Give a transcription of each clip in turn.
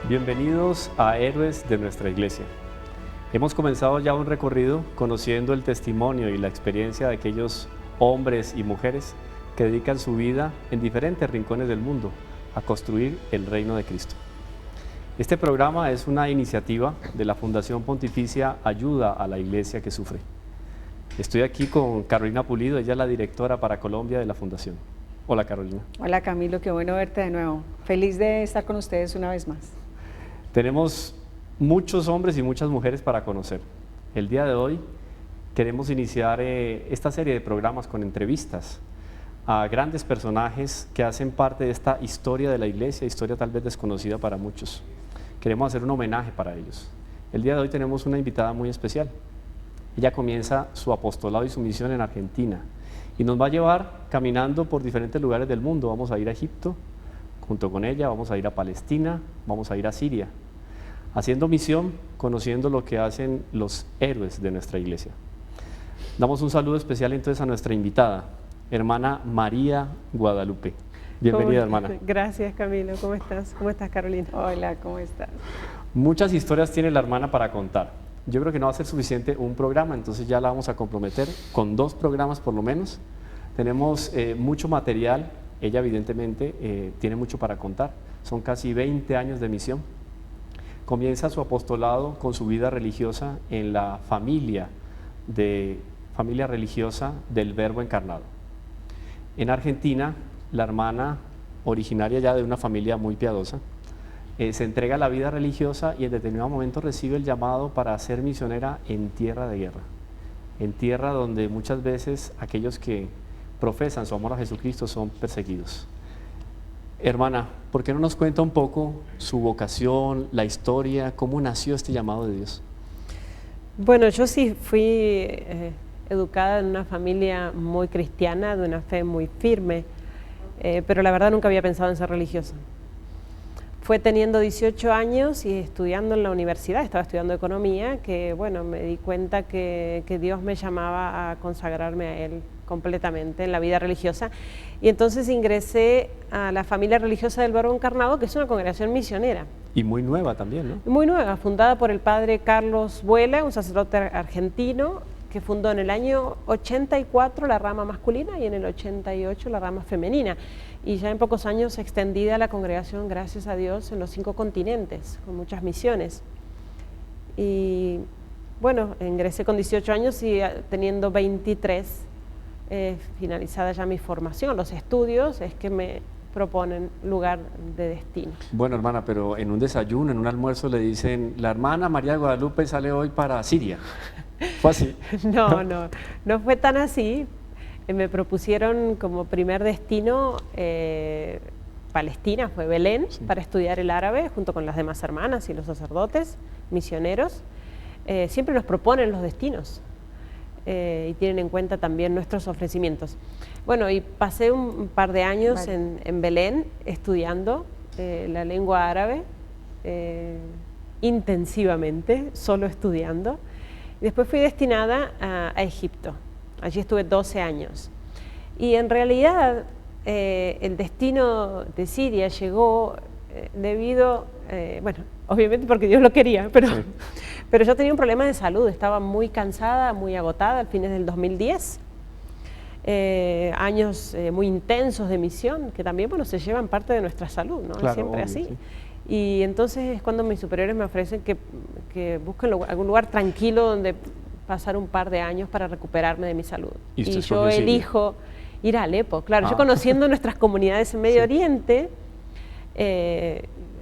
Bienvenidos a Héroes de nuestra Iglesia. Hemos comenzado ya un recorrido conociendo el testimonio y la experiencia de aquellos hombres y mujeres que dedican su vida en diferentes rincones del mundo a construir el reino de Cristo. Este programa es una iniciativa de la Fundación Pontificia Ayuda a la Iglesia que Sufre. Estoy aquí con Carolina Pulido, ella es la directora para Colombia de la Fundación. Hola Carolina. Hola Camilo, qué bueno verte de nuevo. Feliz de estar con ustedes una vez más. Tenemos muchos hombres y muchas mujeres para conocer. El día de hoy queremos iniciar esta serie de programas con entrevistas a grandes personajes que hacen parte de esta historia de la Iglesia, historia tal vez desconocida para muchos. Queremos hacer un homenaje para ellos. El día de hoy tenemos una invitada muy especial. Ella comienza su apostolado y su misión en Argentina y nos va a llevar caminando por diferentes lugares del mundo. Vamos a ir a Egipto, junto con ella vamos a ir a Palestina, vamos a ir a Siria, haciendo misión, conociendo lo que hacen los héroes de nuestra iglesia. Damos un saludo especial entonces a nuestra invitada, hermana María Guadalupe. Bienvenida, hermana. Gracias, Camilo. ¿Cómo estás? ¿Cómo estás, Carolina? Hola, ¿cómo estás? Muchas historias tiene la hermana para contar. Yo creo que no va a ser suficiente un programa, entonces ya la vamos a comprometer con 2 programas por lo menos. Tenemos mucho material. Ella evidentemente tiene mucho para contar, son casi 20 años de misión. Comienza su apostolado con su vida religiosa en la familia religiosa del Verbo encarnado. En Argentina, la hermana, originaria ya de una familia muy piadosa, se entrega a la vida religiosa y en determinado momento recibe el llamado para ser misionera en tierra de guerra, en tierra donde muchas veces aquellos que profesan su amor a Jesucristo son perseguidos. Hermana, ¿por qué no nos cuenta un poco su vocación, la historia, cómo nació este llamado de Dios? Bueno, yo sí fui educada en una familia muy cristiana, de una fe muy firme, pero la verdad nunca había pensado en ser religiosa. Fue teniendo 18 años y estudiando en la universidad, estaba estudiando economía, que bueno, me di cuenta que Dios me llamaba a consagrarme a Él completamente en la vida religiosa. Y entonces ingresé a la familia religiosa del Verbo encarnado, que es una congregación misionera. Y muy nueva también, ¿no? Muy nueva, fundada por el padre Carlos Vuela, un sacerdote argentino, que fundó en el año 84 la rama masculina y en el 88 la rama femenina. Y ya en pocos años extendida la congregación, gracias a Dios, en los 5 continentes, con muchas misiones. Y bueno, ingresé con 18 años y teniendo 23, finalizada ya mi formación, los estudios, es que me proponen lugar de destino. Bueno, hermana, pero en un desayuno, en un almuerzo le dicen, la hermana María Guadalupe sale hoy para Siria. ¿Fue así? No fue tan así. Me propusieron como primer destino Palestina, fue Belén, sí, para estudiar el árabe junto con las demás hermanas y los sacerdotes, misioneros. Siempre nos proponen los destinos y tienen en cuenta también nuestros ofrecimientos. Bueno, y pasé un par de años en Belén estudiando la lengua árabe intensivamente, solo estudiando. Y después fui destinada a Egipto. Allí estuve 12 años. Y en realidad el destino de Siria llegó debido, bueno, obviamente porque Dios lo quería, pero yo tenía un problema de salud, estaba muy cansada, muy agotada al fines del 2010. Años muy intensos de misión, que también, bueno, se llevan parte de nuestra salud, ¿no? Claro, siempre obvio, así. Sí. Y entonces es cuando mis superiores me ofrecen que busquen algún lugar tranquilo donde pasar un par de años para recuperarme de mi salud. Y yo elijo ir a Alepo. Claro, yo conociendo nuestras comunidades en Medio Oriente,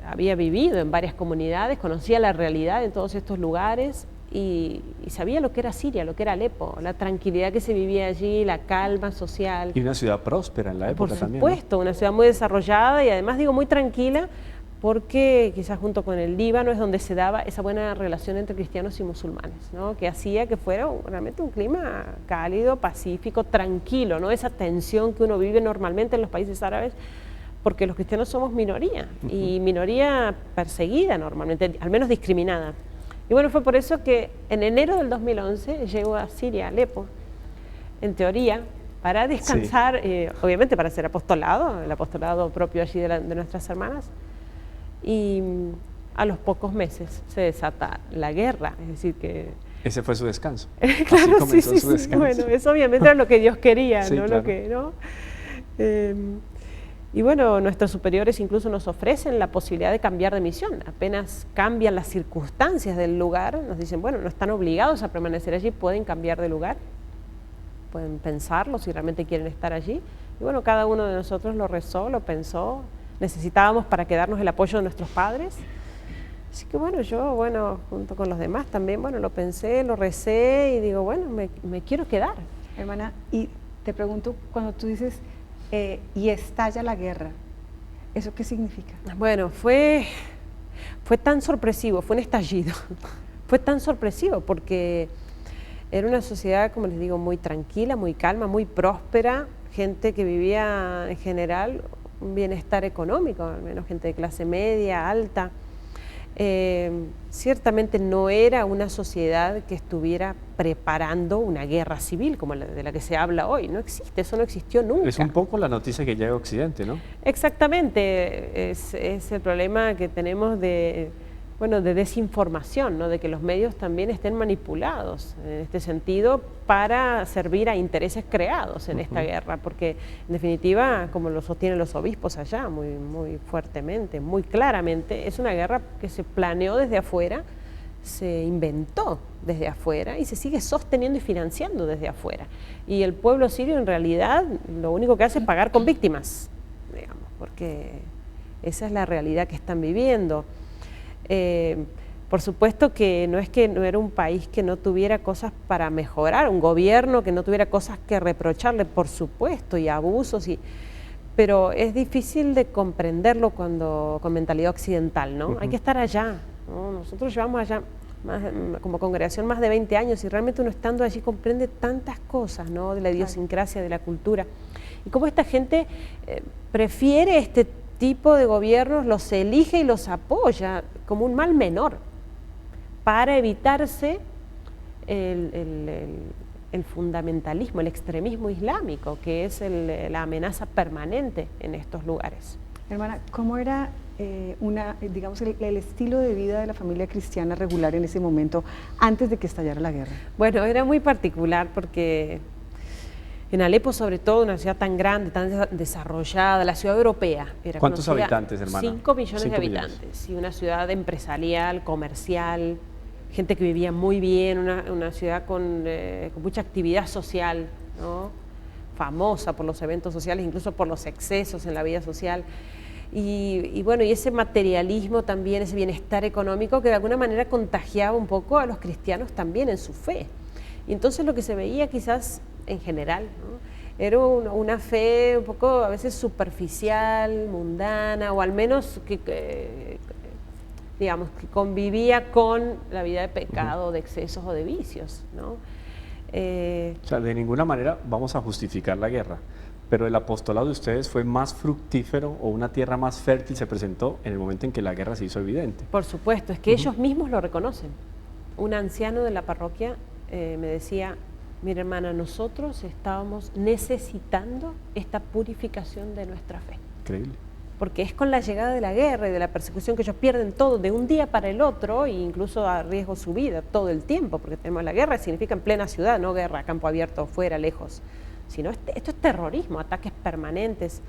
había vivido en varias comunidades, conocía la realidad en todos estos lugares y sabía lo que era Siria, lo que era Alepo, la tranquilidad que se vivía allí, la calma social. Y una ciudad próspera en la época también. Por supuesto, ¿no? Una ciudad muy desarrollada y además digo muy tranquila, porque quizás junto con el Líbano es donde se daba esa buena relación entre cristianos y musulmanes, ¿no? Que hacía que fuera realmente un clima cálido, pacífico, tranquilo, ¿no? Esa tensión que uno vive normalmente en los países árabes, porque los cristianos somos minoría, y minoría perseguida normalmente, al menos discriminada. Y bueno, fue por eso que en enero del 2011 llego a Siria, a Alepo, en teoría, para descansar, obviamente para hacer apostolado, el apostolado propio allí de nuestras hermanas. Y a los pocos meses se desata la guerra, es decir que... Ese fue su descanso. Claro, Así comenzó sí, su descanso. bueno, eso obviamente era lo que Dios quería, Sí, ¿no? claro. Lo que, ¿no? Y bueno, nuestros superiores incluso nos ofrecen la posibilidad de cambiar de misión. Apenas cambian las circunstancias del lugar, nos dicen, bueno, no están obligados a permanecer allí, pueden cambiar de lugar, pueden pensarlo si realmente quieren estar allí. Y bueno, cada uno de nosotros lo rezó, lo pensó, necesitábamos para quedarnos el apoyo de nuestros padres. Así que bueno, yo, bueno, junto con los demás también, bueno, lo pensé, lo recé y digo, bueno, me quiero quedar. Hermana, y te pregunto, cuando tú dices, y estalla la guerra, ¿eso qué significa? Bueno, fue tan sorpresivo, fue un estallido. Fue tan sorpresivo porque era una sociedad, como les digo, muy tranquila, muy calma, muy próspera, gente que vivía en general un bienestar económico, al menos gente de clase media, alta. Ciertamente no era una sociedad que estuviera preparando una guerra civil como de la que se habla hoy. No existe, eso no existió nunca. Es un poco la noticia que llega a Occidente, ¿no? Exactamente, es el problema que tenemos de desinformación, ¿no? De que los medios también estén manipulados en este sentido para servir a intereses creados en esta guerra, porque en definitiva, como lo sostienen los obispos allá muy, muy fuertemente, muy claramente, es una guerra que se planeó desde afuera, se inventó desde afuera y se sigue sosteniendo y financiando desde afuera. Y el pueblo sirio en realidad lo único que hace es pagar con víctimas, digamos, porque esa es la realidad que están viviendo. Por supuesto que no era un país que no tuviera cosas para mejorar, un gobierno que no tuviera cosas que reprocharle, por supuesto, y abusos, pero es difícil de comprenderlo con mentalidad occidental, ¿no? Hay que estar allá, ¿no? Nosotros llevamos allá como congregación más de 20 años y realmente uno estando allí comprende tantas cosas, ¿no? De la idiosincrasia, de la cultura, y cómo esta gente prefiere este tipo de gobiernos, los elige y los apoya como un mal menor para evitarse el fundamentalismo, el extremismo islámico, que es la amenaza permanente en estos lugares. Hermana, ¿cómo era digamos, el estilo de vida de la familia cristiana regular en ese momento, antes de que estallara la guerra? Bueno, era muy particular porque en Alepo, sobre todo, una ciudad tan grande, tan desarrollada, la ciudad europea. Era ¿Cuántos habitantes, hermana? 5 millones de 5 habitantes. millones. Y una ciudad empresarial, comercial, gente que vivía muy bien, una ciudad con mucha actividad social, ¿no? Famosa por los eventos sociales, incluso por los excesos en la vida social. Y bueno, y ese materialismo también, ese bienestar económico que de alguna manera contagiaba un poco a los cristianos también en su fe. Y entonces lo que se veía quizás en general, ¿no? Era una fe un poco a veces superficial, mundana, o al menos digamos, que convivía con la vida de pecado, de excesos o de vicios, ¿no? O sea, de ninguna manera vamos a justificar la guerra, pero el apostolado de ustedes fue más fructífero o una tierra más fértil se presentó en el momento en que la guerra se hizo evidente. Por supuesto, es que ellos mismos lo reconocen. Un anciano de la parroquia me decía, mira hermana, nosotros estábamos necesitando esta purificación de nuestra fe. Increíble. Porque es con la llegada de la guerra y de la persecución que ellos pierden todo de un día para el otro e incluso a riesgo su vida todo el tiempo, porque tenemos la guerra, significa en plena ciudad, no guerra a campo abierto, fuera, lejos, sino esto es terrorismo, ataques permanentes.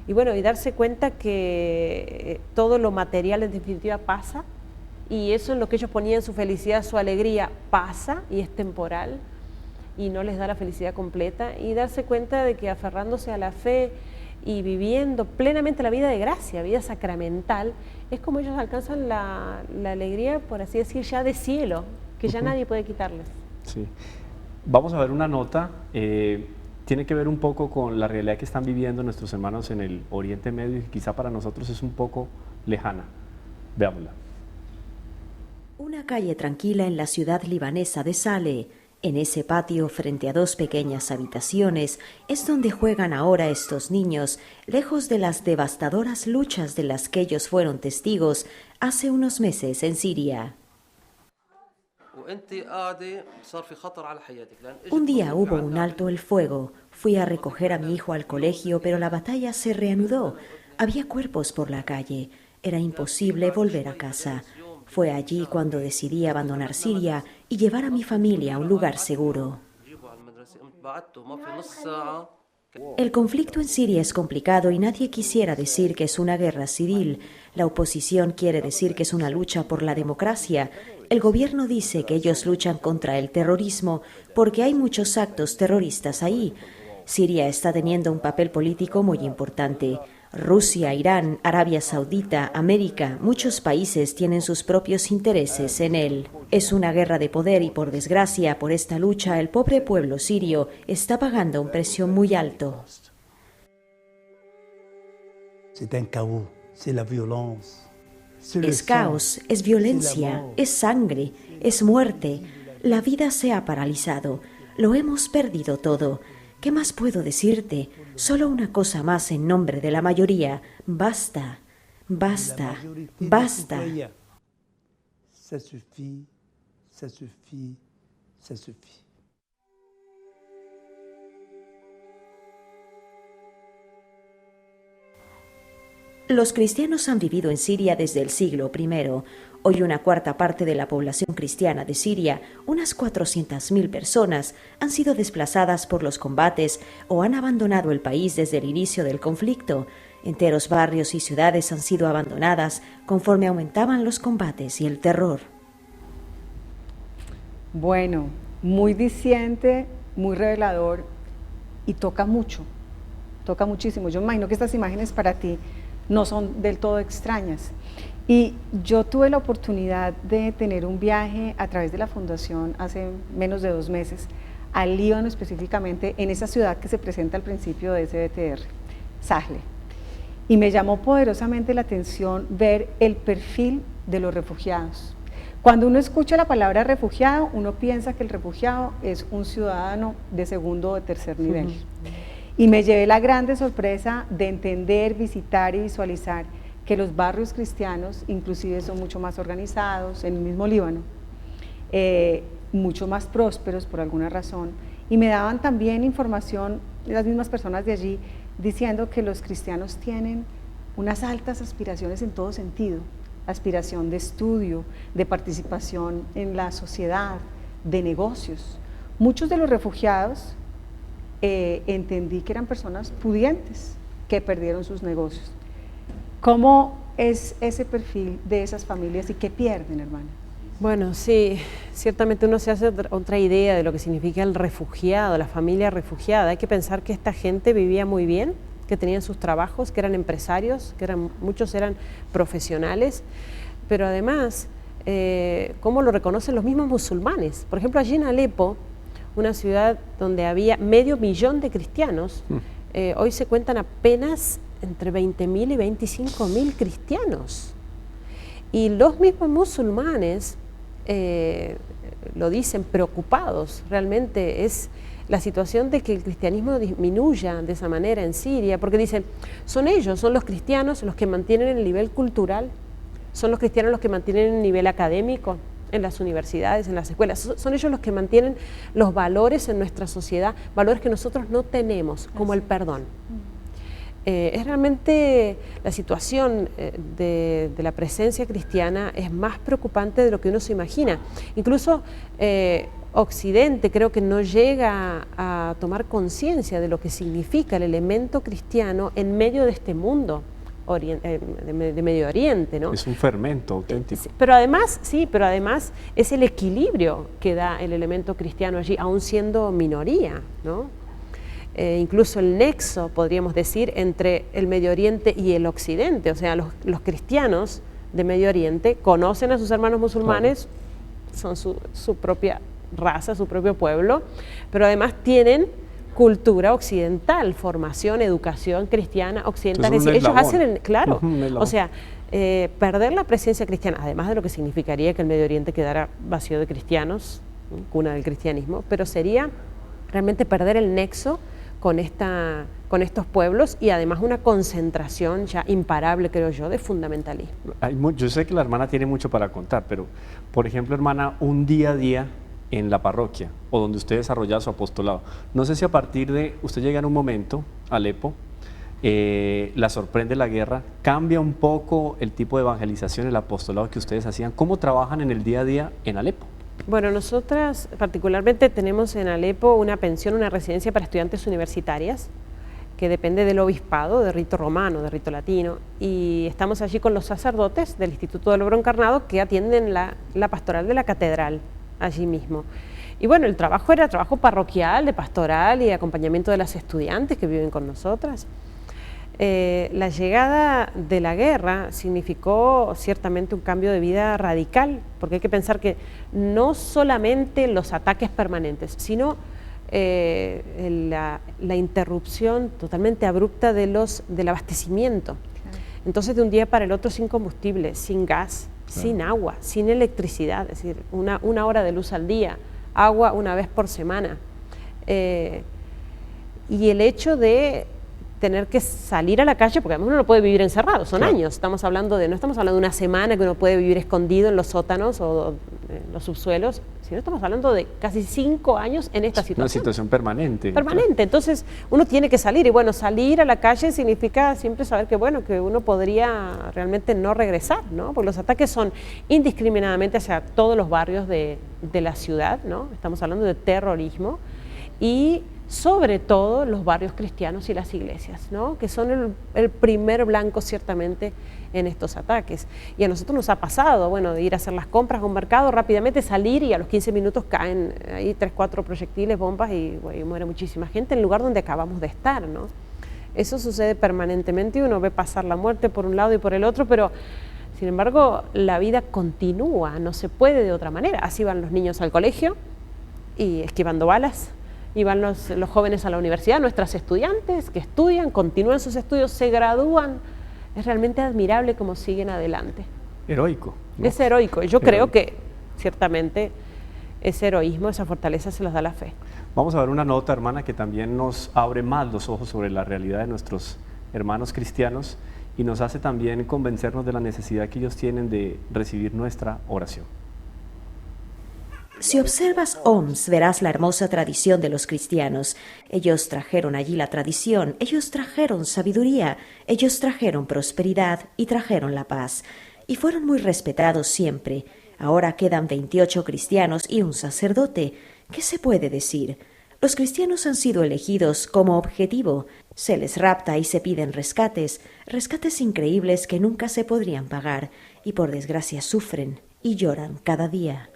Y bueno, y darse cuenta que todo lo material en definitiva pasa y eso en lo que ellos ponían su felicidad, su alegría, pasa y es temporal y no les da la felicidad completa, y darse cuenta de que aferrándose a la fe y viviendo plenamente la vida de gracia, vida sacramental, es como ellos alcanzan la alegría, por así decir, ya de cielo, que ya nadie puede quitarles. Sí. Vamos a ver una nota, tiene que ver un poco con la realidad que están viviendo nuestros hermanos en el Oriente Medio y quizá para nosotros es un poco lejana. Veámosla. Una calle tranquila en la ciudad libanesa de Saleh. En ese patio, frente a 2 pequeñas habitaciones, es donde juegan ahora estos niños, lejos de las devastadoras luchas de las que ellos fueron testigos hace unos meses en Siria. Un día hubo un alto el fuego. Fui a recoger a mi hijo al colegio, pero la batalla se reanudó. Había cuerpos por la calle. Era imposible volver a casa. Fue allí cuando decidí abandonar Siria y llevar a mi familia a un lugar seguro. El conflicto en Siria es complicado y nadie quisiera decir que es una guerra civil. La oposición quiere decir que es una lucha por la democracia. El gobierno dice que ellos luchan contra el terrorismo porque hay muchos actos terroristas ahí. Siria está teniendo un papel político muy importante. Rusia, Irán, Arabia Saudita, América, muchos países tienen sus propios intereses en él. Es una guerra de poder y, por desgracia, por esta lucha, el pobre pueblo sirio está pagando un precio muy alto. Es caos, es violencia, es sangre, es muerte. La vida se ha paralizado. Lo hemos perdido todo. ¿Qué más puedo decirte? Solo una cosa más en nombre de la mayoría. Basta, basta, basta. Ça suffit, ça suffit, ça suffit. Los cristianos han vivido en Siria desde el siglo I. Hoy una cuarta parte de la población cristiana de Siria, unas 400.000 personas, han sido desplazadas por los combates o han abandonado el país desde el inicio del conflicto. Enteros barrios y ciudades han sido abandonadas conforme aumentaban los combates y el terror. Bueno, muy diciente, muy revelador y toca mucho, toca muchísimo. Yo me imagino que estas imágenes para ti no son del todo extrañas. Y yo tuve la oportunidad de tener un viaje a través de la fundación hace menos de 2 meses al Líbano, específicamente en esa ciudad que se presenta al principio de SBTR, Sahle. Y me llamó poderosamente la atención ver el perfil de los refugiados. Cuando uno escucha la palabra refugiado, uno piensa que el refugiado es un ciudadano de segundo o de tercer nivel. Y me llevé la grande sorpresa de entender, visitar y visualizar que los barrios cristianos inclusive son mucho más organizados en el mismo Líbano, mucho más prósperos por alguna razón, y me daban también información las mismas personas de allí diciendo que los cristianos tienen unas altas aspiraciones en todo sentido, aspiración de estudio, de participación en la sociedad, de negocios. Muchos de los refugiados entendí que eran personas pudientes que perdieron sus negocios. ¿Cómo es ese perfil de esas familias y qué pierden, hermana? Bueno, sí, ciertamente uno se hace otra idea de lo que significa el refugiado, la familia refugiada. Hay que pensar que esta gente vivía muy bien, que tenían sus trabajos, que eran empresarios, que muchos eran profesionales, pero además, ¿cómo lo reconocen los mismos musulmanes? Por ejemplo, allí en Alepo, una ciudad donde había 500.000 de cristianos, hoy se cuentan apenas entre 20.000 y 25.000 cristianos. Y los mismos musulmanes lo dicen preocupados, realmente es la situación de que el cristianismo disminuya de esa manera en Siria, porque dicen, son ellos, son los cristianos los que mantienen el nivel cultural, son los cristianos los que mantienen el nivel académico en las universidades, en las escuelas, son ellos los que mantienen los valores en nuestra sociedad, valores que nosotros no tenemos, como el perdón. Es realmente la situación de la presencia cristiana es más preocupante de lo que uno se imagina. Incluso Occidente creo que no llega a tomar conciencia de lo que significa el elemento cristiano en medio de este mundo de Medio Oriente, ¿no? Es un fermento auténtico. Pero además, sí, pero además es el equilibrio que da el elemento cristiano allí, aún siendo minoría, ¿no? Incluso el nexo, podríamos decir, entre el Medio Oriente y el Occidente. O sea, los cristianos de Medio Oriente conocen a sus hermanos musulmanes, son su propia raza, su propio pueblo, pero además tienen cultura occidental, formación, educación cristiana occidental. Es decir, ellos hacen, claro, o sea, perder la presencia cristiana, además de lo que significaría que el Medio Oriente quedara vacío de cristianos, cuna del cristianismo, pero sería realmente perder el nexo con estos pueblos y además una concentración ya imparable, creo yo, de fundamentalismo. Yo sé que la hermana tiene mucho para contar, pero, por ejemplo, hermana, un día a día en la parroquia o donde usted desarrolla su apostolado, no sé si a partir de, usted llega en un momento, Alepo, la sorprende la guerra, cambia un poco el tipo de evangelización, el apostolado que ustedes hacían. ¿Cómo trabajan en el día a día en Alepo? Bueno, nosotras particularmente tenemos en Alepo una pensión, una residencia para estudiantes universitarias, que depende del obispado, de rito romano, de rito latino, y estamos allí con los sacerdotes del Instituto del Obro Encarnado que atienden la pastoral de la catedral, allí mismo. Y bueno, el trabajo era trabajo parroquial, de pastoral y de acompañamiento de las estudiantes que viven con nosotras. La llegada de la guerra significó ciertamente un cambio de vida radical, porque hay que pensar que no solamente los ataques permanentes, sino la interrupción totalmente abrupta del abastecimiento. Claro. Entonces, de un día para el otro, sin combustible, sin gas, claro, sin agua, sin electricidad, es decir, una hora de luz al día, agua una vez por semana. Y el hecho de tener que salir a la calle, porque además uno no puede vivir encerrado, son, claro, años, no estamos hablando de una semana que uno puede vivir escondido en los sótanos o en los subsuelos, sino estamos hablando de casi 5 años en esta situación. Una situación permanente. Permanente, claro. Entonces uno tiene que salir, y bueno, salir a la calle significa siempre saber que bueno, que uno podría realmente no regresar, ¿no? Porque los ataques son indiscriminadamente hacia todos los barrios de la ciudad, ¿no? Estamos hablando de terrorismo, y sobre todo los barrios cristianos y las iglesias, ¿no? Que son el primer blanco ciertamente en estos ataques. Y a nosotros nos ha pasado, bueno, de ir a hacer las compras a un mercado, rápidamente salir y a los 15 minutos caen ahí 3, 4 proyectiles, bombas y muere muchísima gente en el lugar donde acabamos de estar, ¿no? Eso sucede permanentemente y uno ve pasar la muerte por un lado y por el otro, pero sin embargo la vida continúa, no se puede de otra manera. Así van los niños al colegio y esquivando balas, y van los jóvenes a la universidad, nuestras estudiantes que estudian, continúan sus estudios, se gradúan. Es realmente admirable cómo siguen adelante. Heroico, ¿no? Es heroico. Yo creo que ciertamente ese heroísmo, esa fortaleza se los da la fe. Vamos a ver una nota, hermana, que también nos abre más los ojos sobre la realidad de nuestros hermanos cristianos y nos hace también convencernos de la necesidad que ellos tienen de recibir nuestra oración. Si observas Homs, verás la hermosa tradición de los cristianos. Ellos trajeron allí la tradición, ellos trajeron sabiduría, ellos trajeron prosperidad y trajeron la paz. Y fueron muy respetados siempre. Ahora quedan 28 cristianos y un sacerdote. ¿Qué se puede decir? Los cristianos han sido elegidos como objetivo. Se les rapta y se piden rescates, rescates increíbles que nunca se podrían pagar. Y por desgracia sufren y lloran cada día.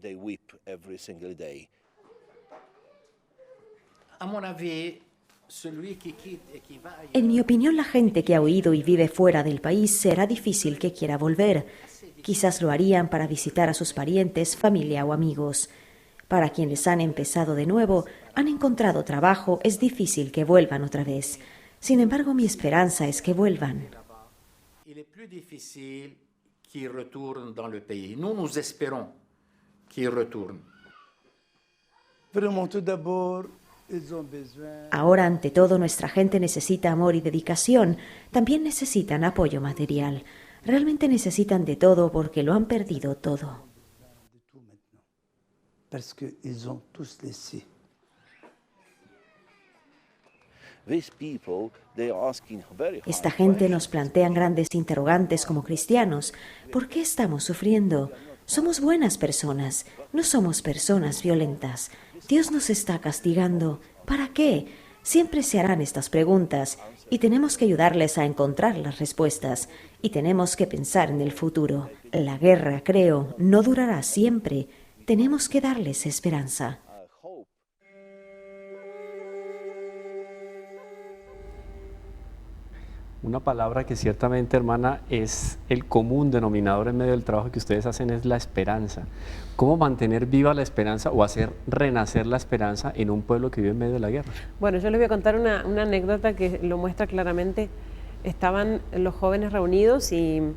They weep every single day. En mi opinión, la gente que ha huido y vive fuera del país será difícil que quiera volver. Quizás lo harían para visitar a sus parientes, familia o amigos. Para quienes han empezado de nuevo, han encontrado trabajo, es difícil que vuelvan otra vez. Sin embargo, mi esperanza es que vuelvan. Es plus difícil qu'ils retournent dans le pays. Nous espérons qu'ils retournent. Ahora, ante todo, nuestra gente necesita amor y dedicación. También necesitan apoyo material. Realmente necesitan de todo porque lo han perdido todo. Esta gente nos plantea grandes interrogantes como cristianos. ¿Por qué estamos sufriendo? Somos buenas personas, no somos personas violentas. Dios nos está castigando. ¿Para qué? Siempre se harán estas preguntas y tenemos que ayudarles a encontrar las respuestas y tenemos que pensar en el futuro. La guerra, creo, no durará siempre. Tenemos que darles esperanza. Una palabra que ciertamente, hermana, es el común denominador en medio del trabajo que ustedes hacen es la esperanza. ¿Cómo mantener viva la esperanza o hacer renacer la esperanza en un pueblo que vive en medio de la guerra? Bueno, yo les voy a contar una anécdota que lo muestra claramente. Estaban los jóvenes reunidos y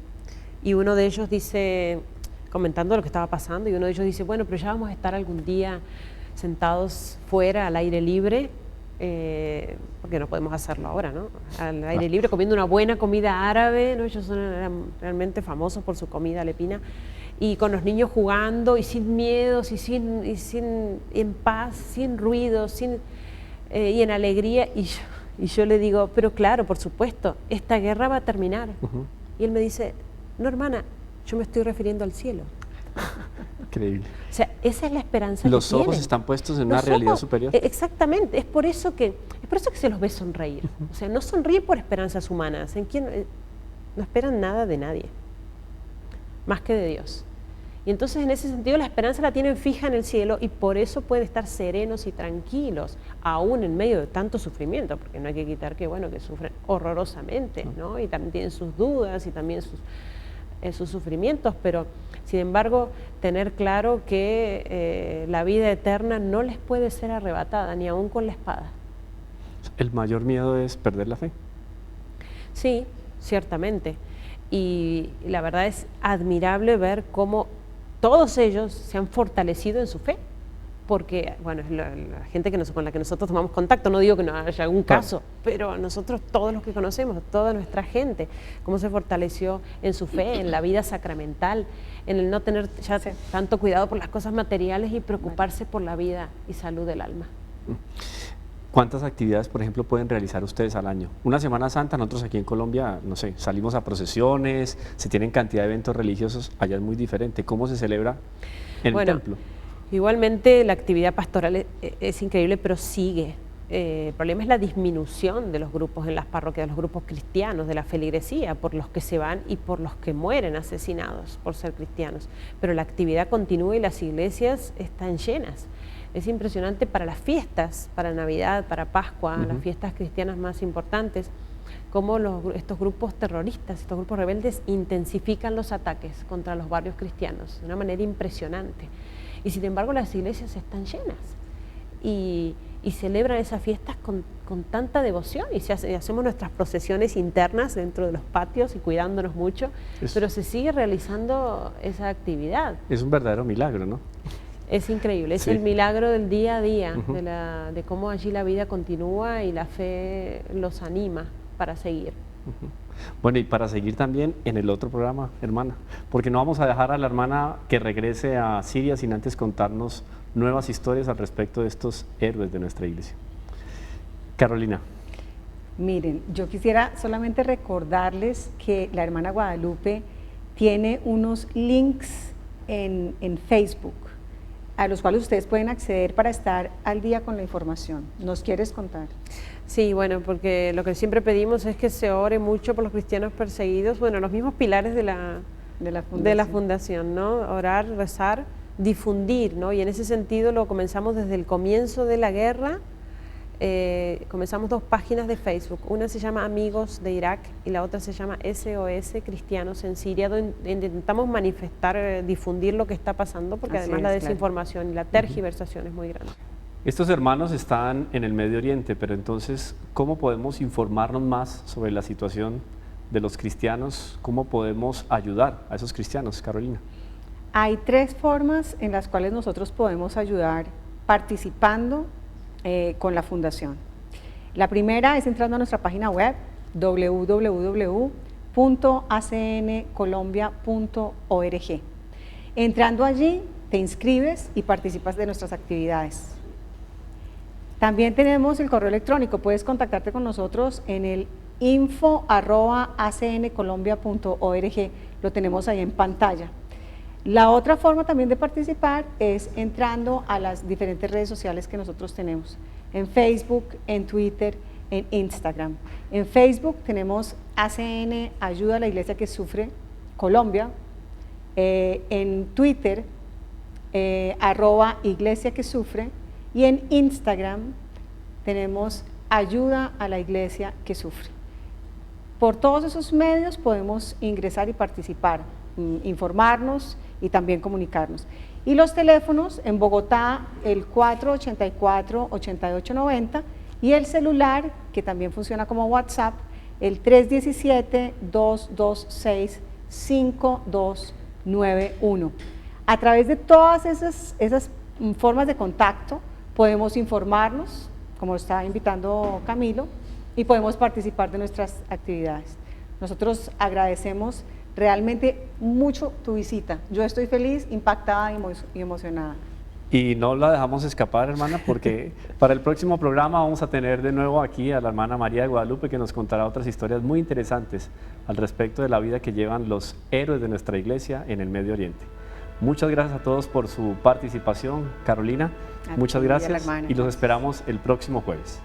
uno de ellos dice, comentando lo que estaba pasando, y uno de ellos dice, bueno, pero ya vamos a estar algún día sentados fuera, al aire libre, porque no podemos hacerlo ahora, ¿no? Al aire libre, comiendo una buena comida árabe, ¿no? Ellos eran realmente famosos por su comida alepina, y con los niños jugando y sin miedos y en paz, sin ruido, y en alegría. Y Y yo le digo, pero claro, por supuesto, esta guerra va a terminar. Y él me dice, no hermana, yo me estoy refiriendo al cielo. Increíble. O sea, esa es la esperanza Los que ojos tienen. están puestos en una Los realidad ojos, superior. Exactamente, es por eso que se los ve sonreír. O sea, no sonríe por esperanzas humanas, no esperan nada de nadie, más que de Dios. Y entonces en ese sentido la esperanza la tienen fija en el cielo y por eso pueden estar serenos y tranquilos, aún en medio de tanto sufrimiento, porque no hay que quitar que sufren horrorosamente, ¿no? Y también tienen sus dudas y también sus sufrimientos, pero sin embargo tener claro que la vida eterna no les puede ser arrebatada, ni aún con la espada. ¿El mayor miedo es perder la fe? Sí, ciertamente. Y la verdad es admirable ver cómo todos ellos se han fortalecido en su fe, porque, bueno, es la gente con la que nosotros tomamos contacto, no digo que no haya algún caso, pero nosotros, todos los que conocemos, toda nuestra gente, cómo se fortaleció en su fe, en la vida sacramental, en el no tener ya tanto cuidado por las cosas materiales y preocuparse por la vida y salud del alma. ¿Cuántas actividades, por ejemplo, pueden realizar ustedes al año? Una Semana Santa, nosotros aquí en Colombia, no sé, salimos a procesiones, se tienen cantidad de eventos religiosos, allá es muy diferente. ¿Cómo se celebra en el templo? Igualmente la actividad pastoral es increíble, pero sigue. El problema es la disminución de los grupos en las parroquias, de los grupos cristianos, de la feligresía, por los que se van y por los que mueren asesinados por ser cristianos. Pero la actividad continúa y las iglesias están llenas. Es impresionante para las fiestas, para Navidad, para Pascua, las fiestas cristianas más importantes, cómo estos grupos terroristas, estos grupos rebeldes intensifican los ataques contra los barrios cristianos de una manera impresionante. Y sin embargo las iglesias están llenas y celebran esas fiestas con tanta devoción y hacemos nuestras procesiones internas dentro de los patios y cuidándonos mucho, pero se sigue realizando esa actividad. Es un verdadero milagro, ¿no? Es increíble, es el milagro del día a día, de cómo allí la vida continúa y la fe los anima para seguir. Bueno, y para seguir también en el otro programa, hermana, porque no vamos a dejar a la hermana que regrese a Siria sin antes contarnos nuevas historias al respecto de estos héroes de nuestra iglesia. Carolina. Miren, yo quisiera solamente recordarles que la hermana Guadalupe tiene unos links en Facebook, a los cuales ustedes pueden acceder para estar al día con la información. ¿Nos quieres contar? Sí, bueno, porque lo que siempre pedimos es que se ore mucho por los cristianos perseguidos, bueno, los mismos pilares de la fundación, ¿no? Orar, rezar, difundir, ¿no? Y en ese sentido lo comenzamos desde el comienzo de la guerra. Comenzamos 2 páginas de Facebook, una se llama Amigos de Irak y la otra se llama SOS Cristianos en Siria, donde intentamos manifestar, difundir lo que está pasando, porque además la desinformación y la tergiversación es muy grande. Estos hermanos están en el Medio Oriente, pero entonces, ¿cómo podemos informarnos más sobre la situación de los cristianos? ¿Cómo podemos ayudar a esos cristianos, Carolina? Hay 3 formas en las cuales nosotros podemos ayudar participando con la fundación. La primera es entrando a nuestra página web www.acncolombia.org. Entrando allí te inscribes y participas de nuestras actividades. También tenemos el correo electrónico, puedes contactarte con nosotros en el info@acncolombia.org, lo tenemos ahí en pantalla. La otra forma también de participar es entrando a las diferentes redes sociales que nosotros tenemos, en Facebook, en Twitter, en Instagram. En Facebook tenemos ACN Ayuda a la Iglesia que Sufre Colombia, en Twitter @Iglesia que Sufre y en Instagram tenemos Ayuda a la Iglesia que Sufre. Por todos esos medios podemos ingresar y participar, informarnos y también comunicarnos. Y los teléfonos en Bogotá, el 484-8890 y el celular, que también funciona como WhatsApp, el 317-226-5291. A través de todas esas formas de contacto podemos informarnos, como está invitando Camilo, y podemos participar de nuestras actividades. Nosotros agradecemos realmente mucho tu visita. Yo estoy feliz, impactada y emocionada. Y no la dejamos escapar, hermana, porque para el próximo programa vamos a tener de nuevo aquí a la hermana María de Guadalupe, que nos contará otras historias muy interesantes al respecto de la vida que llevan los héroes de nuestra iglesia en el Medio Oriente. Muchas gracias a todos por su participación. Carolina, muchas gracias y los esperamos el próximo jueves.